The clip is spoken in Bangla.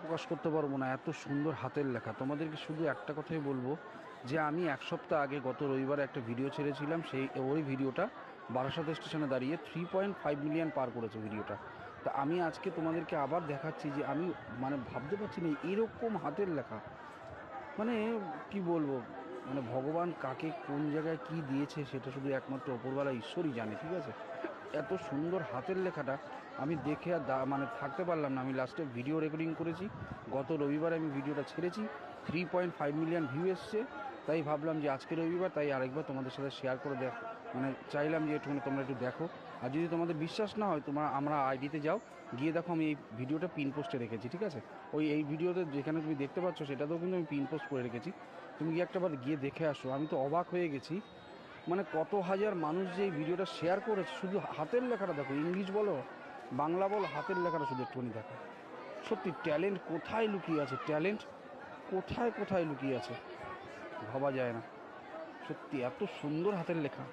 প্রকাশ করতে পারবো না, এত সুন্দর হাতের লেখা। তোমাদেরকে শুধু একটা কথাই বলবো যে আমি এক সপ্তাহ আগে গত রবিবারে একটা ভিডিও ছেড়েছিলাম, ওই ভিডিওটা বারাসাত স্টেশনে দাঁড়িয়ে 3.5 মিলিয়ন পার করেছে ভিডিওটা। তা আমি আজকে তোমাদেরকে আবার দেখাচ্ছি যে আমি মানে ভাবতে পারছি না এরকম হাতের লেখা। মানে কি বলবো, মানে ভগবান কাকে কোন জায়গায় কি দিয়েছে সেটা শুধু একমাত্র ওপরওয়ালা ঈশ্বরই জানে, ঠিক আছে। এত সুন্দর হাতের লেখাটা আমি দেখে আর মানে থাকতে পারলাম না। আমি লাস্টে ভিডিও রেকর্ডিং করেছি, গত রবিবারে আমি ভিডিওটা ছেড়েছি, 3.5 মিলিয়ন ভিউ এসছে। তাই ভাবলাম যে আজকে রবিবার, তাই আরেকবার তোমাদের সাথে শেয়ার করে মানে চাইলাম যে একটুখানি তোমরা একটু দেখো। আর যদি তোমাদের বিশ্বাস না হয় আমরা আইডিতে যাও, গিয়ে দেখো আমি এই ভিডিওটা পিন পোস্টে রেখেছি, ঠিক আছে। এই ভিডিওতে যেখানে তুমি দেখতে পাচ্ছ সেটাতেও কিন্তু আমি পিন পোস্ট করে রেখেছি, তুমি গিয়ে একটাবার গিয়ে দেখে আসো। আমি তো অবাক হয়ে গেছি, মানে কত হাজার মানুষ যে এই ভিডিওটা শেয়ার করেছে। শুধু হাতের লেখাটা দেখো, ইংলিশ বলো বাংলা বলো, হাতের লেখাটা শুধু একটুখানি দেখো। সত্যি ট্যালেন্ট কোথায় লুকিয়ে আছে, ট্যালেন্ট কোথায় কোথায় লুকিয়ে আছে ভাবা যায় না। সত্যি এত সুন্দর হাতের লেখা।